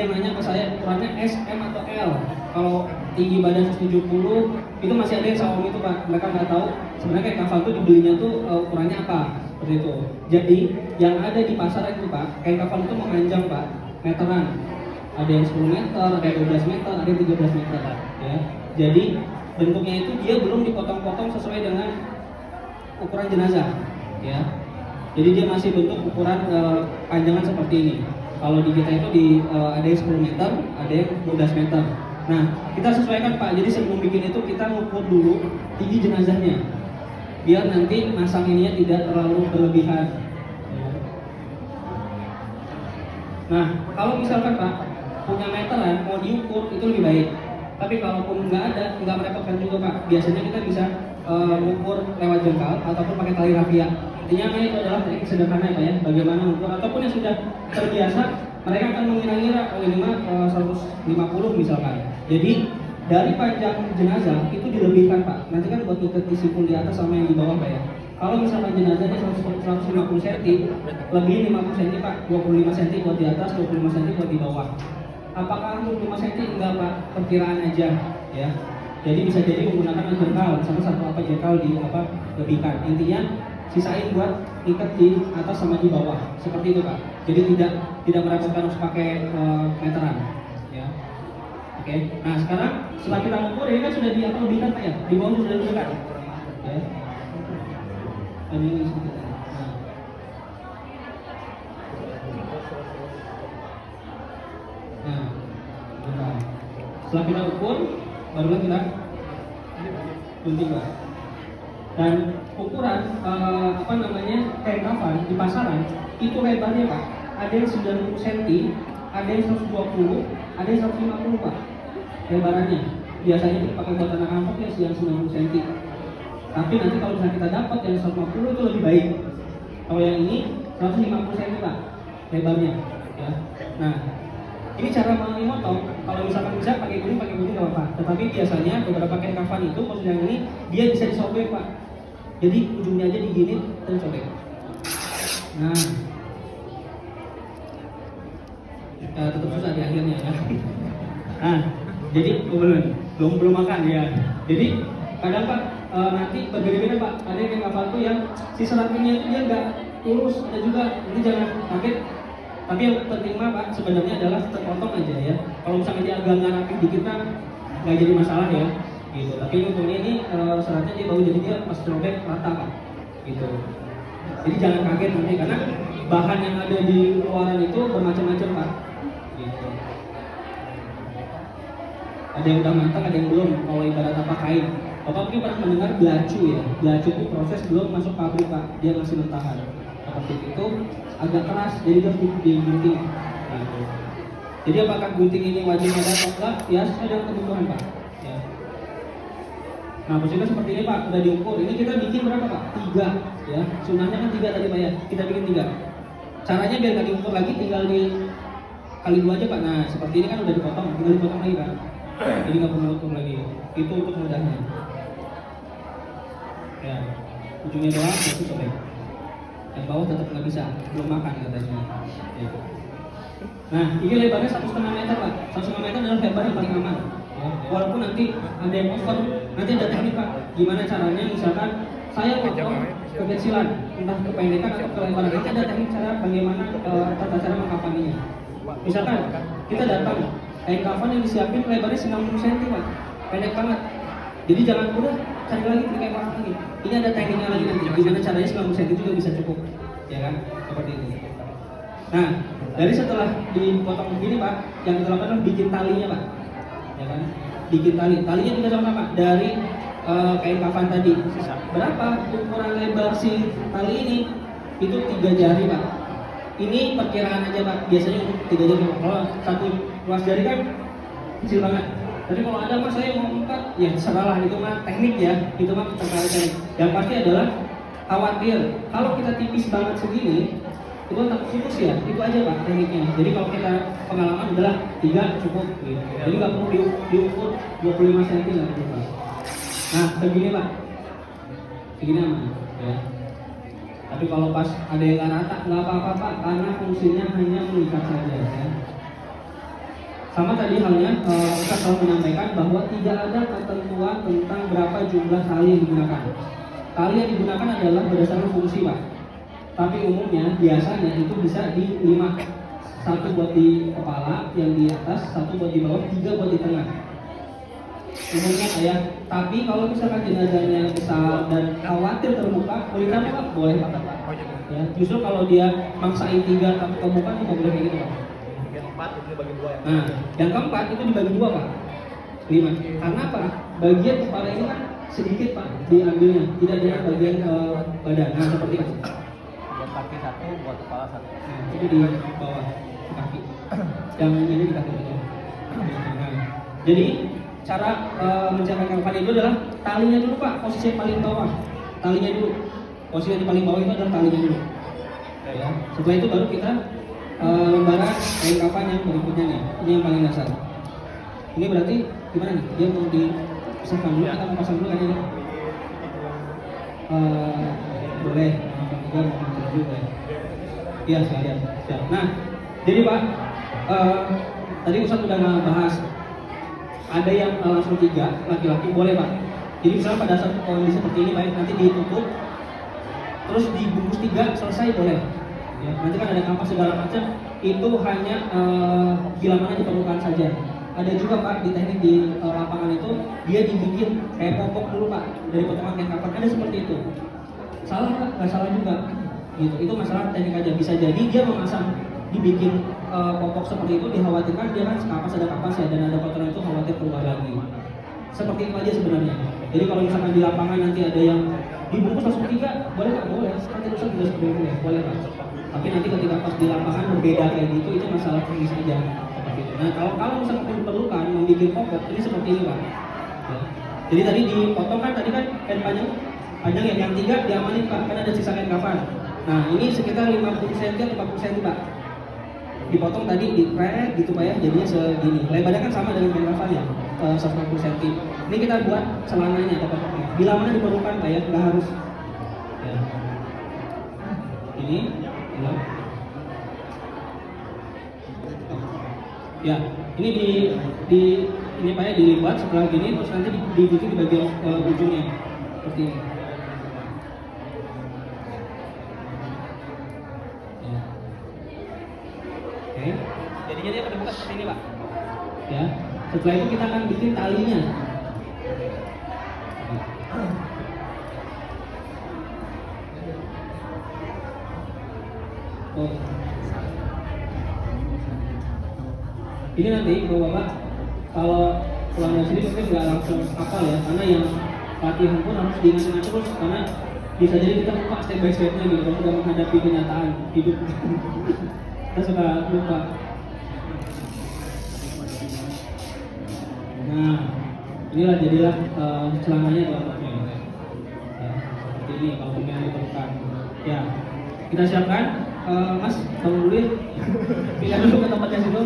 yang nanya ke saya ukurannya S, M atau L. Kalau tinggi badan 170 itu masih ada yang sama itu Pak. Mereka nggak tahu sebenarnya kain kafan itu dibelinya tuh ukurannya apa seperti itu. Jadi yang ada di pasaran itu Pak, kain kafan itu memanjang Pak, meteran. Ada yang 10 meter, ada yang 12 meter, ada yang 13 meter ya. Jadi bentuknya itu dia belum dipotong-potong sesuai dengan ukuran jenazah ya. Jadi dia masih bentuk ukuran panjangan seperti ini. Kalau di kita itu ada yang 10 meter, ada yang 12 meter. Nah, kita sesuaikan Pak. Jadi sebelum bikin itu kita ngukur dulu tinggi jenazahnya, biar nanti masang ininya tidak terlalu berlebihan. Nah, kalau misalkan Pak punya meteran mau diukur itu lebih baik. Tapi kalaupun nggak ada, nggak merepotkan juga Pak. Biasanya kita bisa mengukur lewat jengkal ataupun pakai tali rafia. Intinya itu adalah teknik sederhana ya Pak ya. Bagaimana mengukur ataupun yang sudah terbiasa, mereka akan mengira-ngira kalau ini mah 150 misalkan. Jadi dari panjang jenazah itu dilebihkan Pak. Nanti kan buat ikat di simpul di atas sama yang di bawah Pak ya. Kalau misalkan jenazahnya 150 cm, lebih 50 cm Pak, 25 cm buat di atas, 25 cm buat di bawah. Apakah 25 cm? Enggak Pak, perkiraan aja ya. Jadi bisa jadi menggunakan jengkal, sama satu apa jengkal di apa lebihkan. Intinya sisain buat ikat di atas sama di bawah, seperti itu Pak. Jadi tidak merepotkan harus pakai meteran ya. Oke. Nah sekarang setelah kita mengukur ini kan sudah di apa lebihkan Pak ya, di bawah sudah lebihkan ya. Ini sedikit. Nah, setelah kita ukur, barulah kita gunting Pak. Dan ukuran kain kafan di pasaran itu lebarnya Pak, ada yang 90 cm, ada yang 120, ada yang 150 Pak. Lebarannya biasanya kita pakai buat anak anak ya yang 90 cm. Tapi nanti kalau misalnya kita dapat yang 150 itu lebih baik. Kalau yang ini 150 cm Pak lebarnya ya. Nah, ini cara memotong, kalau misalkan bisa pakai gunting nggak apa-apa. Tetapi biasanya beberapa kain kafan itu kalau yang ini dia bisa disobek Pak. Jadi ujungnya aja digini dan sobek. Nah, tetap susah di akhirnya ya. Nah, jadi belum makan ya. Jadi kadang Pak nanti berbeda-beda Pak. Ada yang kain kafan tuh yang si seratnya itu dia nggak lurus, ada juga. Jadi jangan kaget. Tapi yang penting mah Pak sebenarnya adalah terpotong aja ya. Kalau misalnya dia agak nggak rapi dikit kan nggak jadi masalah ya. Gitu. Tapi untungnya ini seratnya dia baru jadi dia pas robek rata Pak. Gitu. Jadi jangan kaget nanti karena bahan yang ada di luaran itu bermacam-macam Pak. Gitu. Ada yang udah matang, ada yang belum. Kalau ibarat apa kain. Bapak mungkin pernah mendengar belacu ya. Belacu itu proses belum masuk pabrik Pak. Dia masih mentahan. Seperti itu agak keras, jadi harus digunting. Gitu. Jadi apakah gunting ini wajib ada atau enggak? Ya sesuai dengan kebutuhan Pak. Ya. Nah posisinya seperti ini Pak, sudah diukur. Ini kita bikin berapa Pak? 3 ya. Sunahnya kan 3 tadi Pak ya. Kita bikin 3. Caranya biar nggak diukur lagi, tinggal di kali 2 aja Pak. Nah seperti ini kan udah dipotong, tinggal dipotong lagi Pak. Jadi nggak perlu ukur lagi. Itu untuk mudahnya. Ya, ujungnya doang, itu sobek. Yang bawah tetap nggak bisa, belum makan katanya. Ya. Nah, ini lebarnya 1,5 meter Pak. 1,5 meter adalah lebar yang paling aman. Ya. Walaupun nanti ada yang over, nanti ada teknik Pak. Gimana caranya? Misalkan saya potong kekecilan, entah kependekan atau kelebaran. Nanti ada teknik cara bagaimana tata cara mengkafaninya. Misalkan kita datang, kain kafan yang disiapin lebarnya 90 cm Pak, pendek banget. Jadi jangan udah cari lagi kain kafan lagi. Ini ada tekniknya lagi nanti. Gimana caranya 90 cm juga bisa cukup, ya kan? Seperti itu. Nah, dari setelah dipotong begini Pak, yang kita lakukan adalah bikin talinya Pak, ya kan? Bikin tali. Talinya juga sama Pak. Dari kain kafan tadi. Berapa ukuran lebar si tali ini? Itu 3 jari Pak. Ini perkiraan aja Pak. Biasanya untuk 3 jari. Kalau satu ruas jari kan kecil banget. Tapi kalau ada Mas saya mau 4, ya terserah itu mah teknik ya. Itu mah terkait teknik. Yang pasti adalah khawatir kalau kita tipis banget segini, itu takut putus ya. Itu aja Pak tekniknya. Jadi kalau kita pengalaman adalah 3 cukup. Gitu. Jadi nggak perlu diukur 25 cm nggak perlu Pak. Nah begini Pak, begini aman ya. Tapi kalau pas ada yang nggak rata nggak apa-apa Pak, karena fungsinya hanya mengikat saja ya. Sama tadi halnya, Ustaz telah menyampaikan bahwa tidak ada ketentuan tentang berapa jumlah tali yang digunakan. Tali yang digunakan adalah berdasarkan fungsi, Pak. Tapi umumnya, biasanya itu bisa di 5. Satu buat di kepala, yang di atas, satu buat di bawah, 3 buat di tengah. Umumnya kayak, tapi kalau misalkan jenazahnya besar dan khawatir terbuka, boleh tambah Pak? Boleh Pak. Ya, justru kalau dia maksain 3 tapi terbuka, itu boleh kayak gitu Pak. Yang 4 itu dibagi 2 ya? Nah, yang keempat itu dibagi 2 Pak. 5. Karena apa? Bagian kepala ini kan sedikit Pak diambilnya, tidak dengan bagian badan. Nah, seperti itu. Buat kaki 1, buat kepala 1. Nah, itu di bawah di kaki. Yang ini di kaki itu. Nah, jadi cara mencapai kafan itu adalah talinya dulu Pak, posisi yang paling bawah. Talinya dulu. Posisi yang paling bawah itu adalah talinya dulu. Ya. Setelah itu baru kita lembaran kain kafan yang berikutnya nih. Ini yang paling dasar. Ini berarti gimana nih? Dia mau dipisahkan dulu, kita mau pasang dulu kan ini? Boleh, juga mau juga. Iya sekalian. Siap. Nah, jadi Pak, tadi Ustaz sudah bahas. Ada yang langsung 3 laki-laki boleh Pak. Jadi misalnya pada saat kondisi seperti ini baik nanti ditutup, terus dibungkus 3 selesai boleh. Ya, nanti kan ada kampas segala macam, itu hanya bila mana diperlukan saja. Ada juga Pak di teknik di lapangan itu dia dibikin kayak popok dulu Pak dari potongan kain kafan, ada seperti itu. Salah Pak? Nggak salah juga. Gitu. Itu masalah teknik aja. Bisa jadi dia memasang dibikin popok seperti itu dikhawatirkan dia kan kapas ada kapasnya dan ada kotoran itu khawatir keluar lagi. Seperti itu aja sebenarnya. Jadi kalau misalkan di lapangan nanti ada yang dibungkus langsung 3, boleh nggak? Boleh. Nanti Ustaz juga seperti itu ya, boleh Pak. Tapi nanti ketika pas di lapangan berbeda kayak gitu, itu masalah teknis aja. Nah kalau misalkan diperlukan membuat popok ini seperti ini Pak. Ya. Jadi tadi dipotong kan tadi kan kain panjang ya, yang 3 diamanin Pak, kan ada sisa kain kafan. Nah ini sekitar 50 cm atau 40 cm Pak. Dipotong tadi dipret gitu Pak ya, jadinya segini. Lebarnya kan sama dengan kain kafan ya, 140 cm. Ini kita buat celananya atau popoknya. Bila mana diperlukan Pak ya, nggak harus. Ya. Ini, ya. Ya, ini ini Pak ya dilipat setelah gini terus nanti dibikin di bagian ujungnya seperti ini. Ya. Oke, jadinya dia terbuka seperti ini Pak. Ya, setelah itu kita akan bikin talinya. Oh. Ini nanti Bapak kalau pulang dari sini mungkin nggak langsung hafal ya, karena yang latihan pun harus diingat-ingat terus karena bisa jadi kita lupa step by stepnya gitu kalau sudah menghadapi kenyataan hidup kita suka lupa. Nah inilah jadilah celananya Bapak ya, seperti ini kalau memang diperlukan ya kita siapkan. Mas tunggu dulu ya, pindah dulu ke tempatnya situ.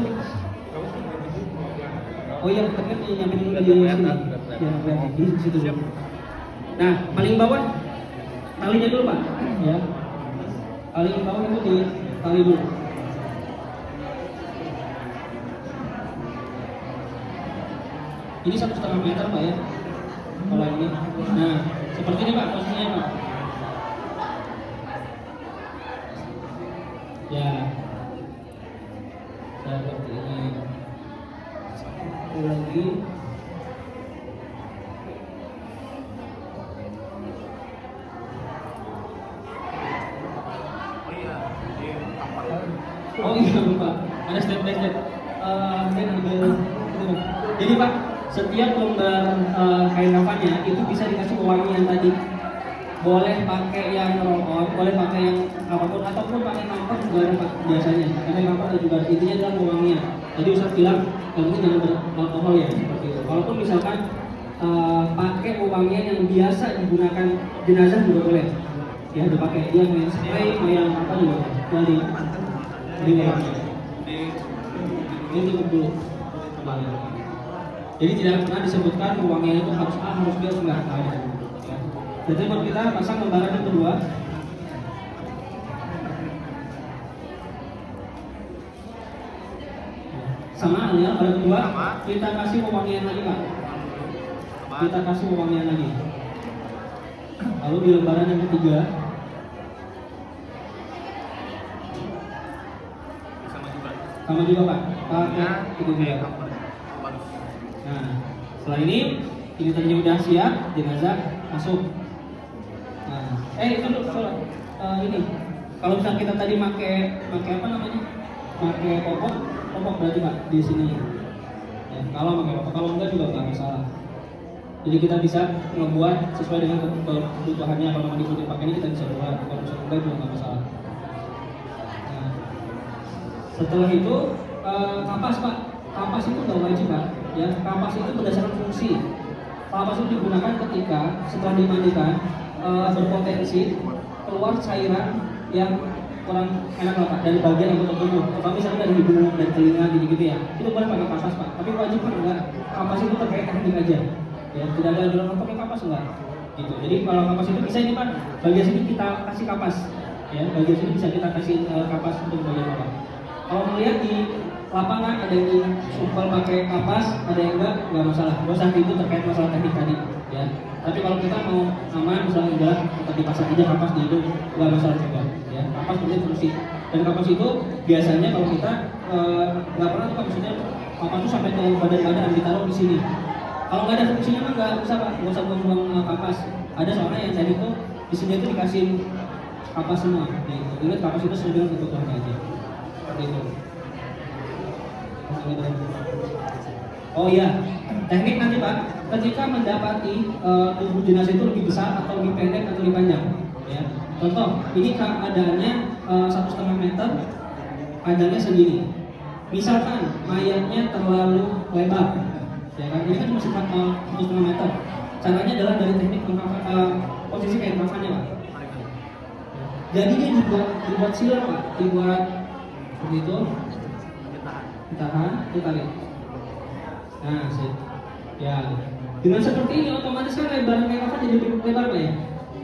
Oh iya, tapi kan nyampe dulu di sini. Ya, di situ. Nah, paling bawah talinya dulu Pak. Ya. Paling bawah itu di tali dulu. Ini 1,5 meter Pak ya. Kalau ini. Nah, seperti ini Pak posisinya Pak. Ya. Seperti ini. Lagi oh iya lupa ada step by step jadi Pak setiap lembar kain kafannya itu bisa dikasih pewangian tadi, boleh pakai yang roll on, boleh pakai yang apapun ataupun pakai kampas juga ada Pak biasanya, karena kampas ada juga intinya adalah pewangian. Tadi Ustaz bilang kalau ini jangan beralkohol ya seperti itu. Walaupun misalkan pakai pewangian yang biasa digunakan jenazah juga boleh. Ya udah pakai dia mau yang spray, mau yang apa juga dari wangi. Ini cukup dulu. Jadi tidak pernah disebutkan pewangian itu harus A, harus B, harus enggak ada. Ya. Jadi kalau kita pasang lembaran yang kedua. Sama halnya, pada kedua Sama. kita kasih pewangian lagi Pak. Sama. Kita kasih pewangian lagi. Lalu di lembaran yang ketiga, Sama juga. sama juga Pak. Ya, Itu juga. bagus. Nah, setelah ini tadinya udah siap, jenazah masuk. Nah, itu dulu soal ini. Kalau misalnya kita tadi pakai apa namanya? Pakai popok berarti Pak di sini. Ya, kalau pakai popok, kalau enggak juga nggak masalah. Jadi kita bisa ngebuat sesuai dengan kebutuhannya. Kalau mau diikuti pakai ini kita bisa buat. Kalau misalnya enggak juga nggak masalah. Nah, setelah itu kapas Pak. Kapas itu nggak wajib Pak. Ya, kapas itu berdasarkan fungsi. Kapas itu digunakan ketika setelah dimandikan berpotensi keluar cairan yang kurang enak lah Pak dari bagian anggota tubuh. Terutama misalnya dari hidung, dari telinga gitu-gitu ya. Itu boleh pakai kapas Pak. Tapi wajib kan enggak. Kapas itu terkait teknik aja. Ya, tidak ada aturan pakai kapas enggak. Gitu. Jadi kalau kapas itu bisa ini Pak, bagian sini kita kasih kapas. Ya, bagian sini bisa kita kasih kapas untuk bagian bawah. Kalau melihat di lapangan ada yang supel pakai kapas, ada yang enggak masalah. Bosan itu terkait masalah teknik tadi, ya. Tapi kalau kita mau aman, misalnya enggak, tetap dipasang aja kapas di hidung, enggak masalah juga, ya. Kapas punya fungsi. Dan kapas itu biasanya kalau kita nggak pernah tuh maksudnya kapas itu sampai ke badan-badan ditaruh di sini. Kalau nggak ada fungsinya mah nggak usah Pak, nggak usah buang-buang kapas. Ada soalnya yang tadi tuh di sini itu dikasih kapas semua. Gitu. Ingat kapas itu sesuai dengan kebutuhannya aja. Seperti itu. Oh iya, teknik nanti Pak, ketika mendapati tubuh jenazah itu lebih besar atau lebih pendek atau lebih panjang, ya. Contoh, ini keadaannya 1,5 meter, panjangnya segini. Misalkan mayatnya terlalu lebar, ya kan? Ini kan cuma 1,5 meter. Caranya adalah dari teknik posisi kain kafannya Pak. Jadi dia dibuat silang Pak, dibuat seperti itu. Ditahan, ditarik. Nah, sip. Ya, dengan seperti ini otomatis kan lebar kain kafan jadi lebih lebar Pak ya.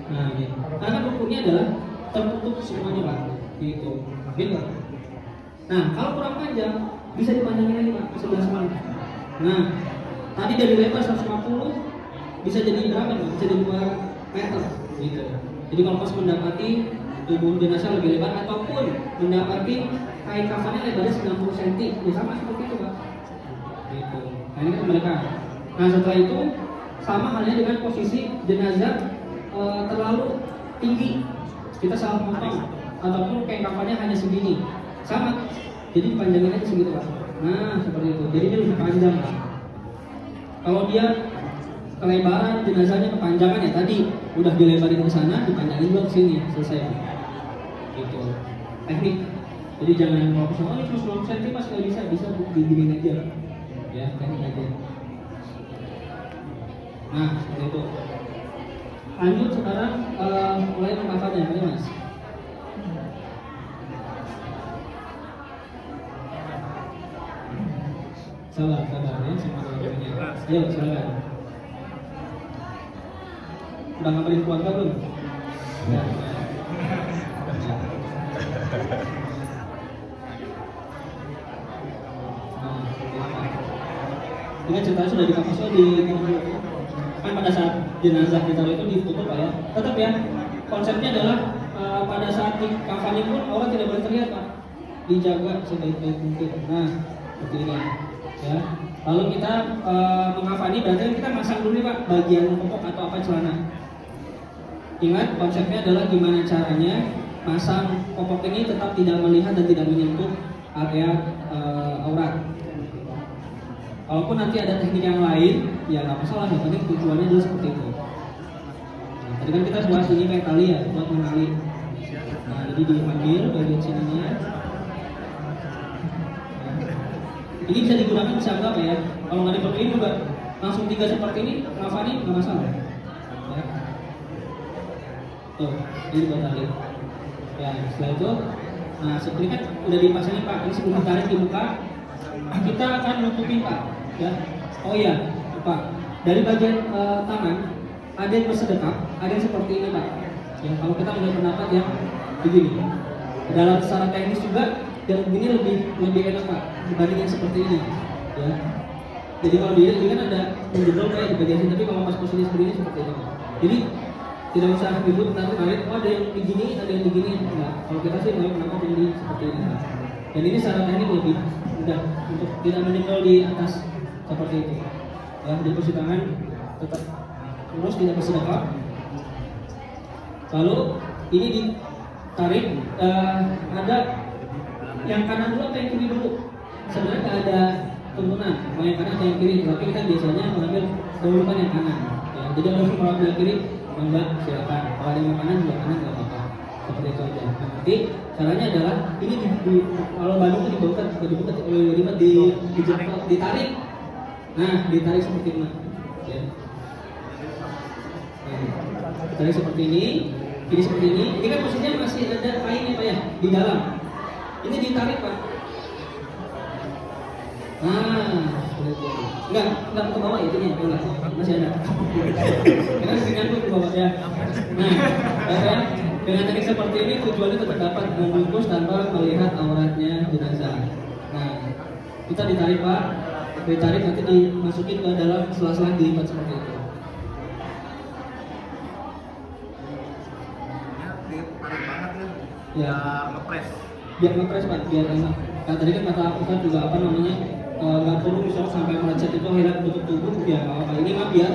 Nah, gitu. Karena ukurnya adalah tertutup semuanya Pak. Gitu. Gitu. Nah, kalau kurang panjang bisa dipanjangin lagi Pak ke sebelah sana. Nah, tadi dari lebar 150 bisa jadi berapa Pak? Bisa jadi 2 meter gitu. Jadi kalau pas mendapati tubuh jenazah lebih lebar ataupun mendapati kain kafannya lebarnya 90 cm, ya sama seperti itu Pak. Gitu. Nah, ini kan kembalikan. Nah, setelah itu sama halnya dengan posisi jenazah terlalu tinggi, kita salah potong ataupun kain kafannya hanya segini, sama. Jadi panjangnya aja segitu Pak. Nah, seperti itu. Jadi dia lebih panjang Pak. Kalau dia kelebaran jenazahnya kepanjangan ya tadi udah dilebarin ke sana, dipanjangin juga ke sini, selesai Pak. Gitu. Teknik. Jadi jangan fokus oh ini cuma 10 cm Mas, nggak bisa diginiin aja. Ya, teknik aja. Nah, seperti itu. Lanjut sekarang mulai mengkafannya, ini Mas. Sabar ya, sama teman-temannya. Ayo, silakan. Udah ngabarin keluarga belum? Ya. Dengan ceritanya sudah dikapasnya di kan pada saat jenazah ditaruh itu ditutup Pak ya. Tetap ya, konsepnya adalah pada saat di kafani pun orang tidak boleh terlihat Pak. Dijaga sebaik-baik mungkin. Nah, seperti ini ya. Lalu kita mengkafani berarti kita masang dulu nih Pak bagian popok atau apa celana. Ingat konsepnya adalah gimana caranya masang popok ini tetap tidak melihat dan tidak menyentuh area aurat. Walaupun nanti ada teknik yang lain, ya nggak masalah. Yang penting tujuannya adalah seperti itu. Nah, tadi kan kita buat ini kayak tali ya, buat menali. Nah, jadi diambil bagian sininya. Nah, ini bisa digunakan bisa enggak ya? Kalau nggak diperluin juga langsung 3 seperti ini, Rafani nggak masalah. Ya. Tuh, ini buat tali. Ya, setelah itu, nah seperti kan udah dipasangin Pak. Ini sebelum ditarik dibuka, kita akan nutupin Pak. Ya, oh iya, Pak. Dari bagian tangan ada yang bersedekap, ada yang seperti ini Pak. Ya, kalau kita punya pendapat yang begini, dalam secara teknis juga yang begini lebih enak Pak. dibanding yang seperti ini, ya. Jadi kalau dia kan ada menjebol kayak di bagian sini, tapi kalau pas posisi seperti ini seperti ini. Jadi tidak usah ribut nanti tarik, oh ada yang begini, ada yang begini, enggak. Kalau kita sih mau menangkap ini seperti ini. Dan ini secara teknik lebih mudah untuk tidak menjebol di atas seperti itu. Ya, jadi posisi tangan tetap lurus, tidak bersedekap. Lalu ini ditarik, ada yang kanan dulu atau yang kiri dulu? Sebenarnya nggak ada tuntunan mau yang kanan atau yang kiri, tapi kita biasanya mengambil dahulukan yang kanan. Ya, jadi kalau yang kiri enggak, silakan. Kalau ada yang kanan juga kanan nggak apa-apa. Seperti itu aja. Nah, nanti caranya adalah ini kalau Bandung itu ditarik. Nah, ditarik seperti ini. Ya. Nah, ditarik seperti ini seperti ini. Ini kan posisinya masih ada kainnya Pak ya di dalam. Ini ditarik Pak. Nah, enggak ke bawah itu nih, enggak. Masih ada. Karena dengan ke bawah ya. Nah, dengan teknik seperti ini tujuannya tetap dapat membungkus tanpa melihat auratnya jenazah. Nah, kita ditarik Pak, ditarik nanti dimasukin ke dalam sela-sela dilipat seperti itu. Tarik banget Ya. Ngepres. Biar ngepres Pak, biar enak. Nah tadi kan kata Ustaz juga apa namanya, nggak perlu misalnya sampai melecet itu akhirnya bentuk tubuh, ya nggak apa. Ini mah biar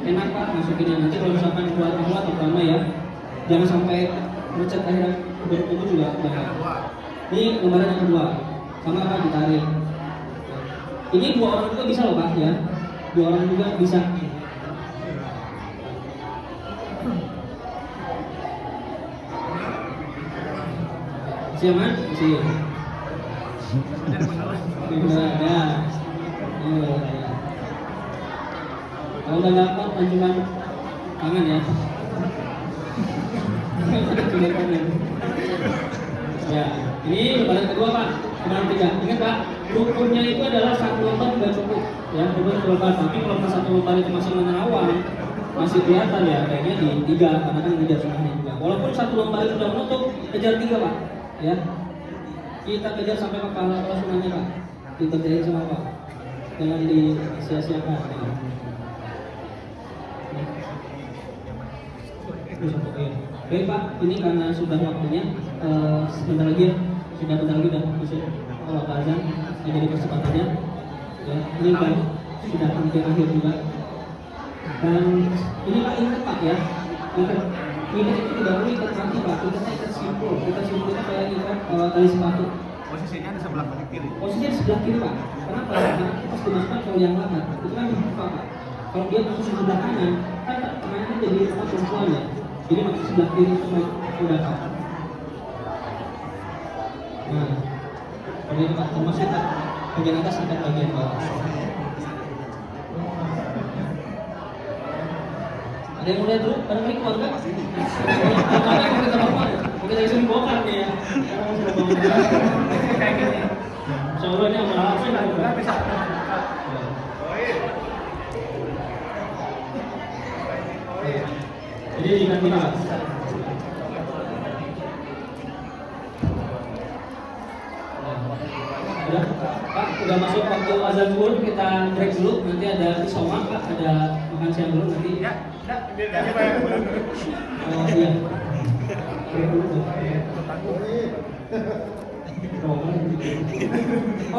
enak Pak masukinnya. Nanti kalau misalkan buat awal terutama ya, jangan sampai melecet akhirnya bentuk tubuh juga bahaya. Ini lembaran yang kedua, sama Pak ditarik. Ini 2 orang juga bisa loh Pak ya, 2 orang juga bisa. Siap man? Siap. Ya. Kalau udah dapat anjuran tangan ya. Ya, ini lembaran kedua Pak, lembaran 3. Ingat Pak, rukunnya itu adalah 1 lembar sudah cukup. Ya, rukun 1 lembar. Tapi kalau 1 lembar itu masih menerawang, masih kelihatan ya, kayaknya di 3 karena kan ngejar sunnahnya juga. Walaupun 1 lembar itu sudah menutup, kejar 3 Pak. Ya, kita kejar sampai kepala sunnahnya Pak, dikerjain sama Pak, jangan disia-siakan ya. Baik Pak, ini karena sudah waktunya, sebentar lagi ya, sudah masuk waktu azan, jadi percepatannya ya, ini kan sudah hampir akhir juga. Dan ini Pak, ingat Pak ya, ikat itu tidak perlu ikat kaki Pak, ikatnya ikat simpul itu kayak ikat tali sepatu. Posisinya di sebelah kiri. Posisinya di sebelah kiri Pak. Kenapa? Karena pas dimasukkan kalau yang latar itu kan dibuka Pak. Kalau dia masuk di sebelah kanan, kan tangannya jadi apa perempuan ya. Jadi masuk sebelah kiri itu udah Pak. Nah, kalau itu Pak, termasuk bagian atas ikat bagian bawah. Ada yang mulai dulu, barangkali keluarga. Karena kita bapak, kita disuruh bongkar nih ya. Kayak gini. Insya Allah ini amal sih lah, bisa. Jadi ikan ini Pak. Udah, Pak, udah masuk waktu azan zuhur, kita break dulu. Nanti ada isoma Pak, ada makan siang dulu nanti. Ya, biar Pak. Oh iya. Break dulu.